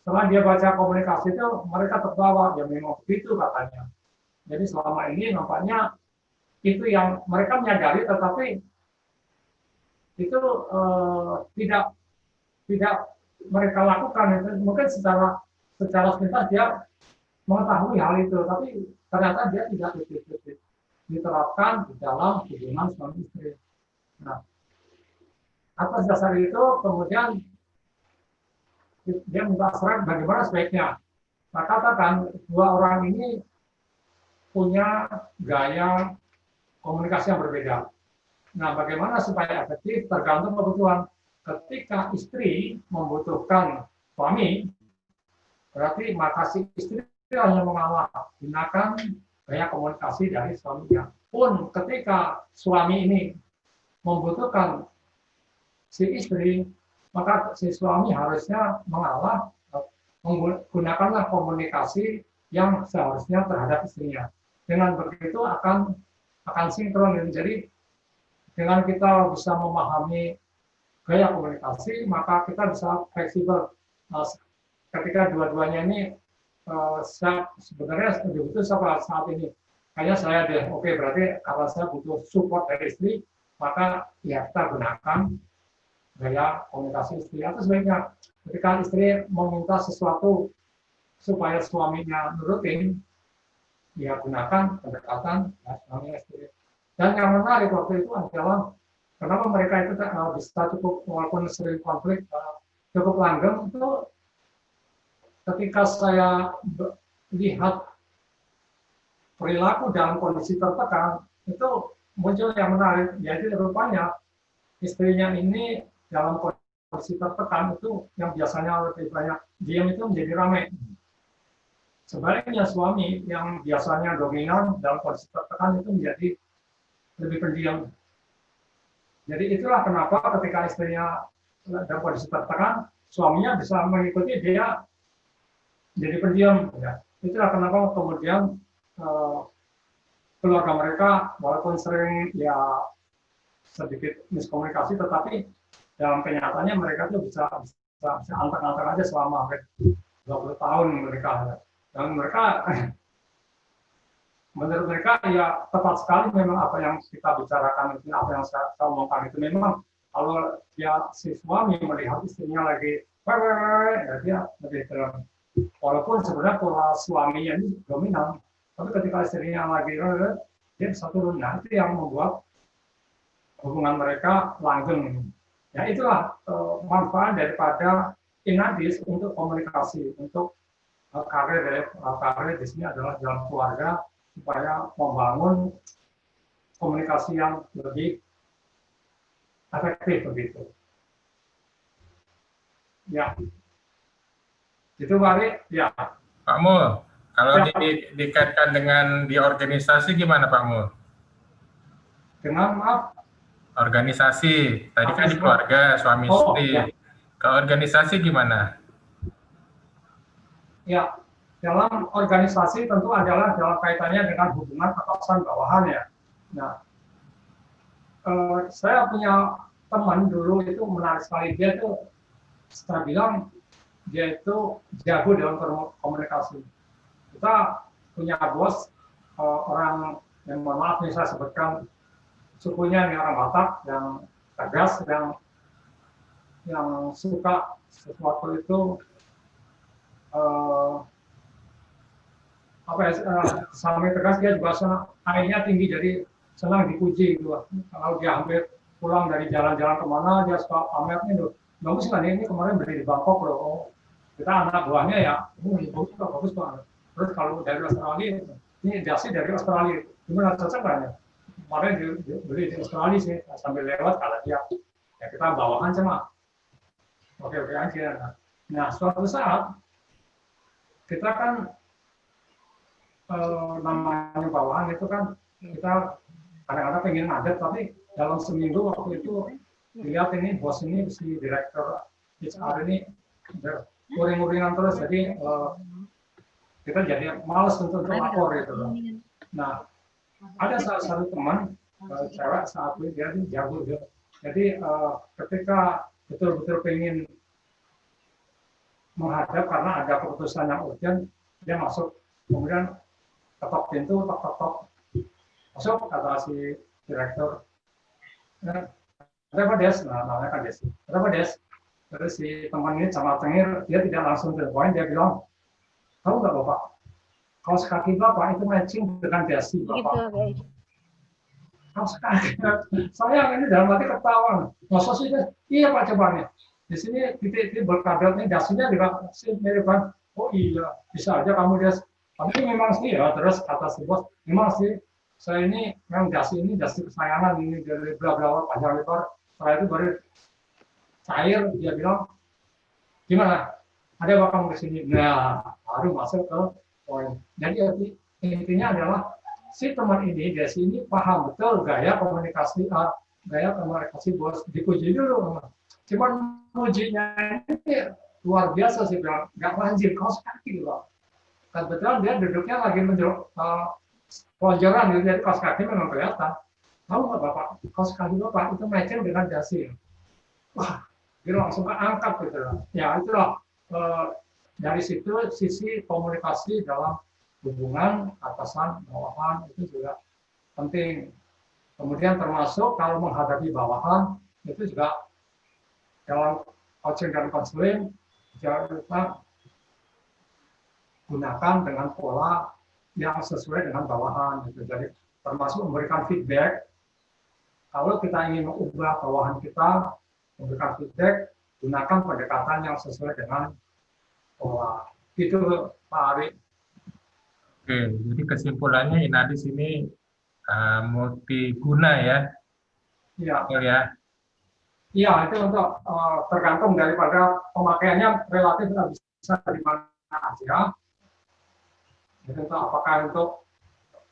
Setelah dia baca komunikasi itu, mereka tertawa, ya memang begitu katanya. Jadi selama ini nampaknya itu yang mereka menyadari, tetapi itu tidak mereka lakukan. Mungkin secara sepintas dia mengetahui hal itu, tapi ternyata dia tidak diterapkan di dalam hubungan suami istri. Nah, atas dasar itu kemudian dia minta saran bagaimana sebaiknya. Nah, katakan 2 orang ini punya gaya komunikasi yang berbeda. Nah, bagaimana supaya efektif tergantung kebutuhan. ketika istri membutuhkan suami, berarti maka si istri hanya mengalah, gunakan gaya komunikasi dari suaminya. Pun ketika suami ini membutuhkan si istri, maka si suami harusnya mengalah, menggunakanlah komunikasi yang seharusnya terhadap istrinya. Dengan begitu akan sinkron. Jadi dengan kita bisa memahami gaya komunikasi, maka kita bisa fleksibel. Ketika dua-duanya ini sebenarnya butuh saat ini. Kayaknya saya deh, oke, berarti kalau saya butuh support dari istri, maka ya kita gunakan gaya komunikasi istri. Atau sebaliknya, ketika istri meminta sesuatu supaya suaminya nurutin, ya gunakan pendekatan ya, suami istri. Dan yang menarik waktu itu adalah kenapa mereka itu bisa cukup, walaupun sering konflik, cukup langgeng, itu ketika saya lihat perilaku dalam kondisi tertekan, itu muncul yang menarik. Jadi rupanya istrinya ini dalam kondisi tertekan itu yang biasanya lebih banyak diam itu menjadi ramai. Sebaliknya suami yang biasanya dominan dalam kondisi tertekan itu menjadi lebih pendiam. Jadi itulah kenapa ketika istrinya dalam kondisi tertekan, suaminya bisa mengikuti dia jadi pendiam. Ya. Itulah kenapa kemudian keluarga mereka walaupun sering ya sedikit miskomunikasi, tetapi dalam kenyataannya mereka tuh bisa antar-antar aja selama 20 tahun mereka. Dan mereka menurut mereka ya tepat sekali memang apa yang kita bicarakan itu, apa yang saya omongkan itu memang kalau dia si suami melihat istrinya lagi ya dia lebih tenang. Walaupun sebenarnya pola suaminya ini dominan, tapi ketika istrinya lagi dia bisa turun. Nah, itu yang membuat hubungan mereka langgeng. Ya itulah manfaat daripada Inadis untuk komunikasi, untuk karir di sini adalah dalam keluarga supaya membangun komunikasi yang lebih efektif begitu. Ya. Itu Pak ya. Pak Mul, kalau Ya. dikaitkan dengan di organisasi gimana Pak Mul? Dengan maaf? Organisasi, tadi kan di keluarga, suami istri. Ya. Ke organisasi gimana? Ya, dalam organisasi tentu adalah dalam kaitannya dengan hubungan atasan bawahan ya. Nah, saya punya teman dulu itu menarik sekali, dia tuh saya bilang dia itu jago dalam komunikasi. Kita punya bos orang yang mohon maaf nih saya sebutkan sukunya ini orang Batak yang tegas, yang suka sesuatu itu sampai tegas, dia juga senang, airnya tinggi jadi senang dipuji gitu. Kalau dia hampir pulang dari jalan-jalan kemana dia suka pamernya tuh, bagus kan ini kemarin beli di Bangkok loh. Oh, kita anak buahnya ya, bagus banget. Terus kalau dari Australia, ini dasi dari Australia, gimana cocok kan ya? Kemarin beli di Australia sih, sambil lewat kalau dia, ya kita bawahan cuma, oke aja. Nah suatu saat kita kan namanya bawahan itu kan kita kadang-kadang pengen ngadet, tapi dalam seminggu waktu itu lihat ini bos ini si direktur HR ini uring-uringan terus, jadi kita jadi males untuk lapor gitu loh. Nah, ada salah satu teman cewek saat itu dia jago gitu. Jadi ketika betul-betul pengen menghadap karena ada keputusan yang urgent, dia masuk, kemudian ketok pintu, tok masuk, kata si direktur, kenapa Des? Nah, namanya kan Des. Kenapa Des? Terus si teman ini sama cengir, dia tidak langsung ke poin, dia bilang, tahu nggak Bapak? Kalau sekaki Bapak itu matching dengan Desi Bapak. Gitu, Kalau sekaki, saya ini dalam hati ketawa. Masa sih? Iya Pak, coba nih. Di sini titik-titik berkabel ini dasinya juga mirip kan? Oh iya, bisa aja kamu Des. Tapi memang sih ya, terus kata si bos, memang sih saya ini memang dasi kesayangan ini dari bla bla panjang lebar. Setelah itu baru cair, dia bilang, gimana? Ada apa kamu kesini? Nah, baru masuk ke poin. Jadi intinya adalah si teman ini dari sini paham betul gaya komunikasi bos, dipuji dulu. Cuman pujinya ini luar biasa sih, bilang nggak lanjut kaos kaki loh. Kebetulan dia duduknya lagi pelonjoran gitu, jadi kaos kaki memang kelihatan. Tahu nggak Bapak, kaos kaki Bapak itu matching dengan dasi. Wah, dia langsung keangkat gitu loh. Ya itulah dari situ sisi komunikasi dalam hubungan atasan bawahan itu juga penting. Kemudian termasuk kalau menghadapi bawahan itu juga dalam coaching dan konseling jangan lupa gunakan dengan pola yang sesuai dengan bawahan. Gitu. Jadi termasuk memberikan feedback. Kalau kita ingin mengubah bawahan kita, memberikan feedback, gunakan pendekatan yang sesuai dengan pola. Itu Pak Ari. Oke, jadi kesimpulannya Inadis ini multiguna ya? Iya. Betul ya? Iya, itu untuk tergantung daripada pemakaiannya relatif bisa di mana aja. Jadi apakah untuk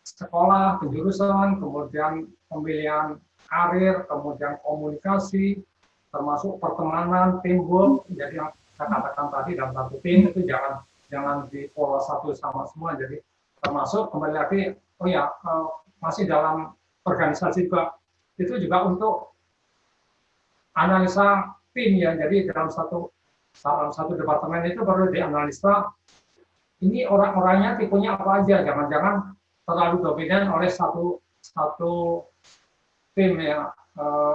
sekolah, penjurusan, kemudian pemilihan karir, kemudian komunikasi, termasuk pertemanan, teamwork. Jadi yang saya katakan tadi dalam satu tim itu jangan di pola satu sama semua. Jadi termasuk kembali lagi, masih dalam organisasi juga itu juga untuk analisa tim ya. Jadi dalam satu departemen itu perlu dianalisa ini orang-orangnya tipenya apa aja. Jangan-jangan terlalu dominan oleh satu tim ya,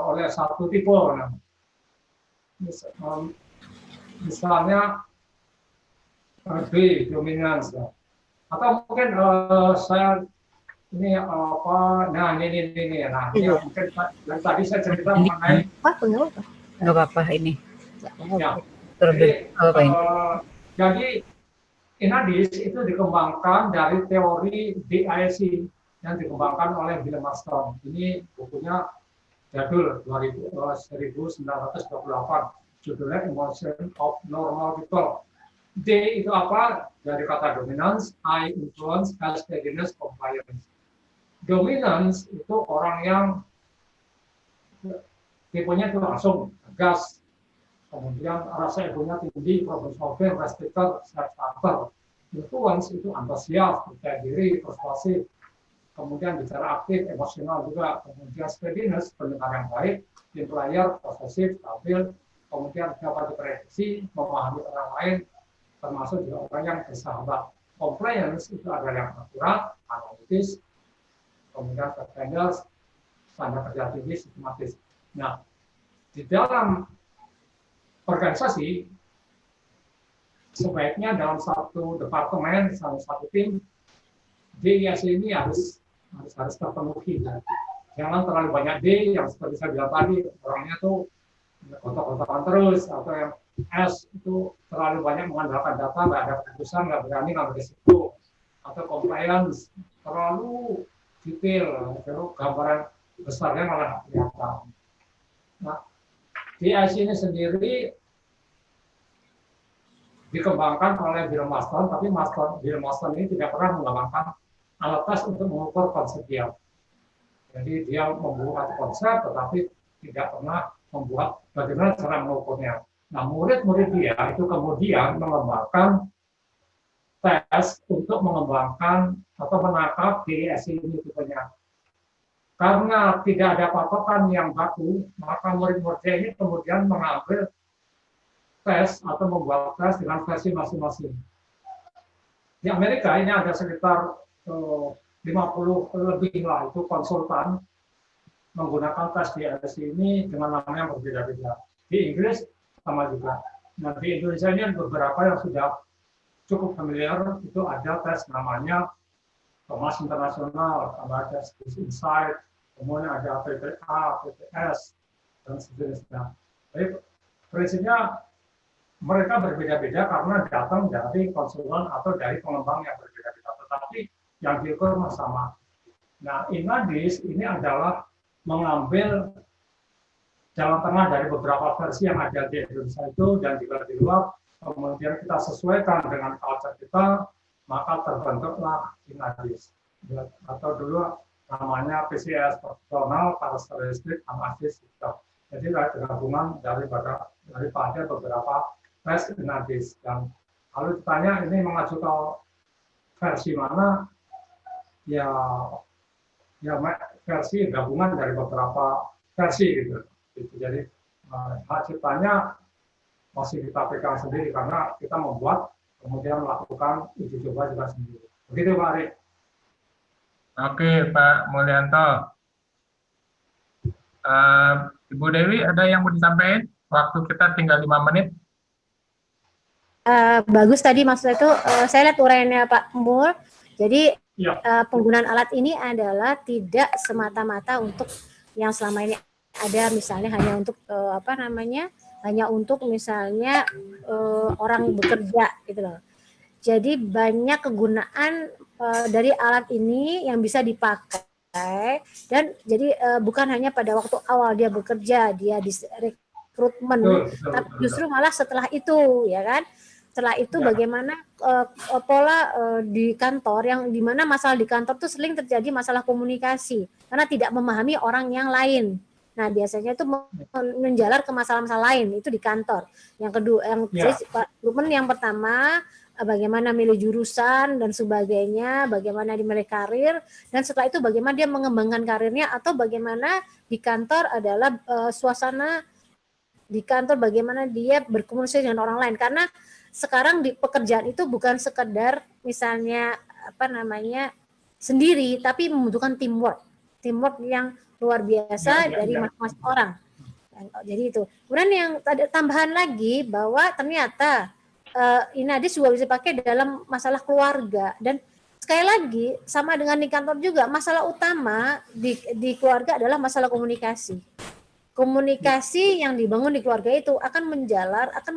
oleh satu tipe. Nah, misalnya B dominans ya. Atau mungkin saya ini apa? Nah ini nah ini mungkin yang tadi saya cerita mengenai nggak apa-apa ini. Ya. Jadi Inadis itu dikembangkan dari teori DISC yang dikembangkan oleh Bill Marston. Ini bukunya jadul 1928, judulnya Emotion of Normal People. D itu apa? Dari kata dominance, I influence, S steadiness, compliance. Dominance itu orang yang tipenya itu langsung tegas, kemudian rasa egonya tinggi, problem solving, respecter, self-starter. Influence itu antusias, percaya diri, persuasif, kemudian bicara aktif, emosional juga, kemudian steadiness, pendengar yang baik, team player, posesif, stabil, kemudian dapat diprediksi, memahami orang lain, termasuk juga orang yang bersahabat. Compliance itu adalah yang akurat, analitis, kemudian standar kerja tinggi, sistematis. Nah, di dalam organisasi sebaiknya dalam satu departemen, satu tim, DISC ini harus terpenuhi. Jangan terlalu banyak D yang seperti saya bilang tadi, orangnya tuh kotak-kotakan terus, atau yang S itu terlalu banyak mengandalkan data, nggak ada keputusan, nggak berani ngambil risiko, atau compliance terlalu detail, terus gambaran besarnya malah kelihatan. Nah, DISC ini sendiri dikembangkan oleh Bill Marston, tapi Bill Marston ini tidak pernah mengembangkan alat tes untuk mengukur konsep dia. Jadi dia membuat konsep, tetapi tidak pernah membuat bagaimana cara mengukurnya. Nah, murid-murid dia itu kemudian mengembangkan tes untuk mengembangkan atau menangkap DISC ini tipenya. Karena tidak ada patokan yang baku, maka murid-muridnya ini kemudian mengambil tes atau membuat tes dengan versi masing-masing. Di Amerika ini ada sekitar 50 lebih lah itu konsultan menggunakan tes DISC ini dengan nama yang berbeda-beda. Di Inggris sama juga. Nah, di Indonesia ini beberapa yang sudah cukup familiar, itu ada tes namanya Thomas Internasional, ada tes Insight, kemudian ada PPA, PPS, dan sejenisnya. Jadi prinsipnya mereka berbeda-beda karena datang dari konsultan atau dari pengembang yang berbeda-beda, tetapi yang diukur sama. Nah, Inadis ini adalah mengambil jalan tengah dari beberapa versi yang ada di Indonesia itu dan juga di luar, kemudian kita sesuaikan dengan culture kita, maka terbentuklah Inadis. Atau dulu namanya PCS, Personal Characteristic Analysis System. Jadi gabungan daripada beberapa tes Inadis. Dan kalau ditanya ini mengacu ke versi mana, ya versi gabungan dari beberapa versi gitu. Jadi hak ciptanya masih kita pegang sendiri karena kita membuat kemudian melakukan uji coba juga sendiri. Begitu Pak Ari. Oke Pak Mulyanto. Ibu Dewi ada yang mau disampaikan? Waktu kita tinggal 5 menit. Bagus tadi maksudnya itu saya lihat uraiannya Pak Mul. Jadi Ya. Penggunaan alat ini adalah tidak semata-mata untuk yang selama ini ada, misalnya hanya untuk hanya untuk misalnya orang bekerja gitu loh. Jadi banyak kegunaan dari alat ini yang bisa dipakai, dan jadi bukan hanya pada waktu awal dia bekerja, dia di rekrutmen, tapi justru malah setelah itu, ya kan? Setelah itu bagaimana pola di kantor, yang dimana masalah di kantor itu sering terjadi masalah komunikasi karena tidak memahami orang yang lain. Nah biasanya itu menjalar ke masalah-masalah lain itu di kantor. Yang kedua, yang pertama bagaimana milih jurusan dan sebagainya, bagaimana dimilih karir, dan setelah itu bagaimana dia mengembangkan karirnya, atau bagaimana di kantor adalah suasana di kantor, bagaimana dia berkomunikasi dengan orang lain. Karena sekarang di pekerjaan itu bukan sekedar misalnya sendiri, tapi membutuhkan teamwork yang luar biasa dari masing-masing orang. Jadi itu. Kemudian yang tambahan lagi bahwa ternyata Inadis juga bisa dipakai dalam masalah keluarga, dan sekali lagi sama dengan di kantor juga, masalah utama di keluarga adalah masalah komunikasi. Komunikasi yang dibangun di keluarga itu akan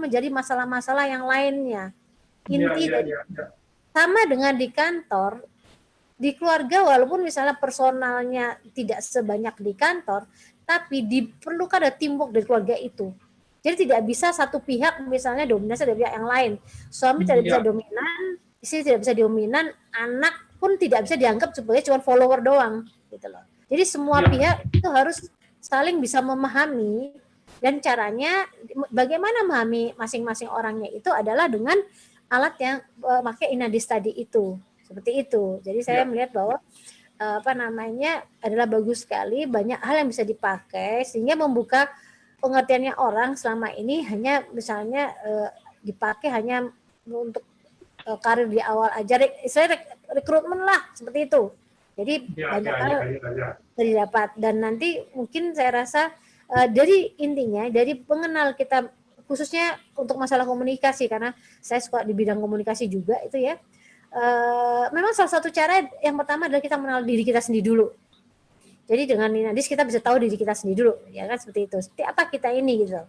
menjadi masalah-masalah yang lainnya. Inti sama dengan di kantor, di keluarga walaupun misalnya personalnya tidak sebanyak di kantor, tapi diperlukan ada teamwork dari keluarga itu. Jadi tidak bisa satu pihak misalnya dominasi dari pihak yang lain. Suami tidak bisa dominan, istri tidak bisa dominan, anak pun tidak bisa dianggap sebagai cuma follower doang, gitu loh. Jadi semua pihak itu harus saling bisa memahami, dan caranya bagaimana memahami masing-masing orangnya itu adalah dengan alat yang pakai Inadis tadi itu, seperti itu. Jadi saya melihat bahwa adalah bagus sekali, banyak hal yang bisa dipakai sehingga membuka pengertiannya orang selama ini hanya misalnya dipakai hanya untuk karir di awal aja, saya rekrutmen lah seperti itu. Jadi banyak hal didapat, dan nanti mungkin saya rasa dari intinya dari pengenal kita, khususnya untuk masalah komunikasi, karena saya suka di bidang komunikasi juga itu ya. Memang salah satu cara yang pertama adalah kita mengenal diri kita sendiri dulu. Jadi dengan Inadis kita bisa tahu diri kita sendiri dulu, ya kan, seperti itu. Seperti apa kita ini gitu.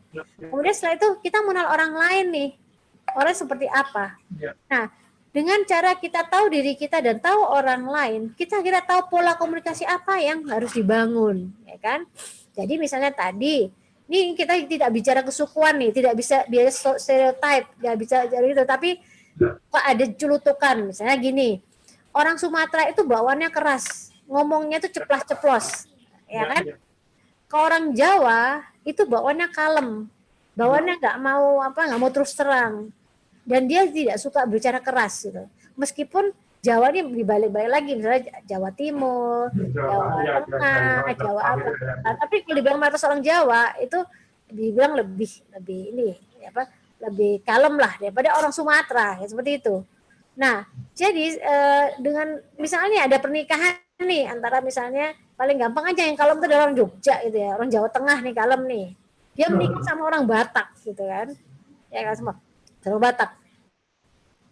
Kemudian setelah itu kita mengenal orang lain nih, orang seperti apa. Nah, dengan cara kita tahu diri kita dan tahu orang lain, kita tahu pola komunikasi apa yang harus dibangun, ya kan? Jadi misalnya tadi, ini kita tidak bicara kesukuan nih, tidak bisa biasa stereotype, nggak bisa jadi itu, tapi kok ada culutukan, misalnya gini, orang Sumatera itu bawaannya keras, ngomongnya itu ceplas-ceplos, ya kan? Kalau orang Jawa itu bawaannya kalem, bawaannya nggak mau terus terang. Dan dia tidak suka bicara keras gitu. Meskipun Jawa ini dibalik-balik lagi, misalnya Jawa Timur, Jawa Tengah, Jawa apa. Tapi kalau dibilang mayoritas orang Jawa itu dibilang lebih kalem lah daripada orang Sumatera, ya, seperti itu. Nah, jadi dengan misalnya ada pernikahan nih antara misalnya paling gampang aja yang kalem itu adalah orang Jogja gitu ya, orang Jawa Tengah nih kalem nih. Dia menikah sama orang Batak gitu kan. Ya kan semua. Sama Batak.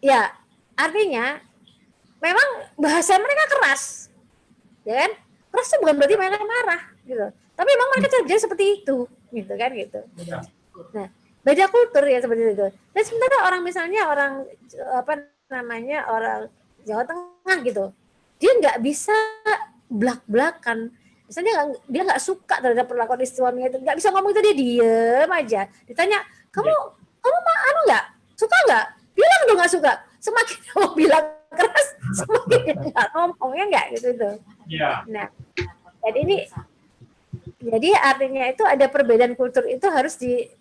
Ya, artinya memang bahasa mereka keras. Ya kan? Keras itu bukan berarti mereka marah gitu. Tapi memang mereka jadi seperti itu, gitu kan gitu. Nah, beda kultur ya seperti itu. Dan sementara orang misalnya orang orang Jawa Tengah gitu. Dia nggak bisa belak-belakan Misalnya dia nggak suka terhadap perlakuan istri suaminya itu, nggak bisa ngomong itu, dia diem aja. Ditanya, kamu mah anu nggak suka nggak? Bilang dong nggak suka. Semakin kamu bilang keras, semakin nggak ngomongnya nggak gitu tuh. Ya. Nah, jadi artinya itu ada perbedaan kultur itu harus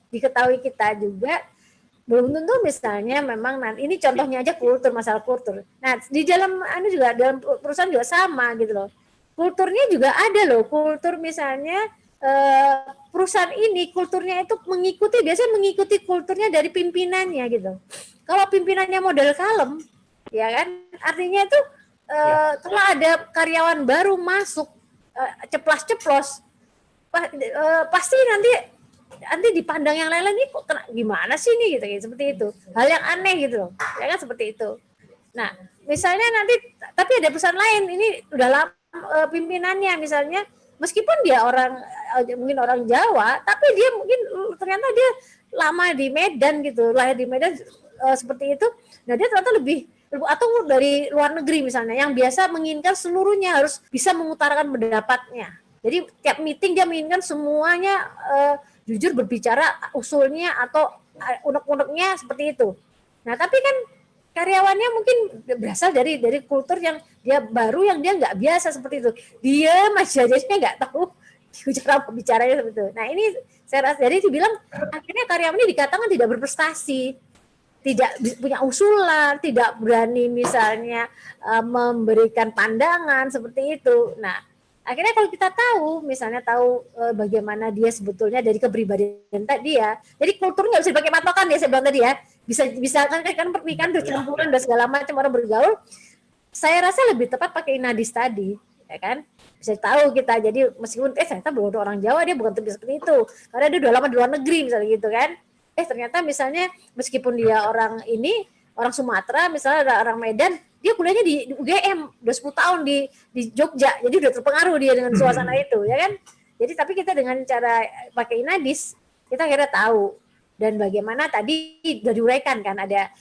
diketahui kita juga. Belum tentu misalnya memang nanti ini contohnya aja kultur, masalah kultur. Nah, di dalam juga dalam perusahaan juga sama gitu loh. Kulturnya juga ada loh, kultur misalnya perusahaan ini kulturnya itu biasanya mengikuti kulturnya dari pimpinannya gitu. Kalau pimpinannya model kalem, ya kan, artinya itu kalau ada karyawan baru masuk ceplas-ceplos, pasti nanti dipandang yang lain nih, kok gimana sih nih gitu, seperti itu. Hal yang aneh gitu loh, ya kan, seperti itu. Nah, misalnya nanti, tapi ada perusahaan lain ini udah lama pimpinannya misalnya, meskipun dia mungkin orang Jawa, tapi dia mungkin ternyata dia lama di Medan gitu, lahir di Medan seperti itu. Nah, dia ternyata lebih atau dari luar negeri misalnya, yang biasa menginginkan seluruhnya harus bisa mengutarakan pendapatnya. Jadi tiap meeting dia menginginkan semuanya jujur berbicara usulnya atau unek-uneknya seperti itu. Nah, tapi kan karyawannya mungkin berasal dari kultur yang dia baru, yang dia nggak biasa seperti itu. Dia masih aja nggak tahu cara bicaranya seperti itu. Nah, ini saya rasa, jadi dibilang akhirnya karyawan ini dikatakan tidak berprestasi, tidak punya usulan, tidak berani misalnya memberikan pandangan seperti itu. Nah, akhirnya kalau kita misalnya tahu bagaimana dia sebetulnya dari kepribadian dia, jadi kulturnya bisa dipakai patokan ya, saya bilang tadi ya, bisa kan pernikahan bercampuran dan segala macam orang bergaul. Saya rasa lebih tepat pakai inadis tadi, ya kan, bisa tahu kita. Jadi meskipun ternyata belum orang Jawa, dia bukan seperti itu, karena dia udah lama di luar negeri misalnya gitu kan. Ternyata misalnya meskipun dia orang Sumatera, misalnya orang Medan, dia kuliahnya di UGM udah 10 tahun di Jogja, jadi udah terpengaruh dia dengan suasana itu, ya kan. Jadi tapi kita dengan cara pakai inadis, kita akhirnya tahu. Dan bagaimana tadi sudah diuraikan kan, ada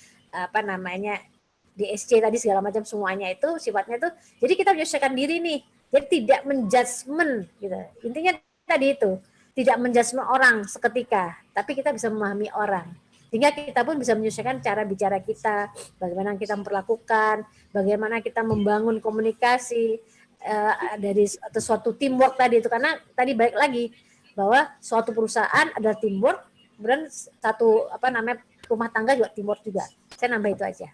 DSC tadi segala macam, semuanya itu sifatnya itu, jadi kita menyesuaikan diri nih, jadi tidak menjudgment gitu. Intinya tadi itu, tidak menjudgment orang seketika, tapi kita bisa memahami orang. Sehingga kita pun bisa menyesuaikan cara bicara kita, bagaimana kita memperlakukan, bagaimana kita membangun komunikasi dari suatu teamwork tadi itu. Karena tadi balik lagi bahwa suatu perusahaan adalah teamwork, kemudian satu rumah tangga juga teamwork juga. Saya nambah itu aja.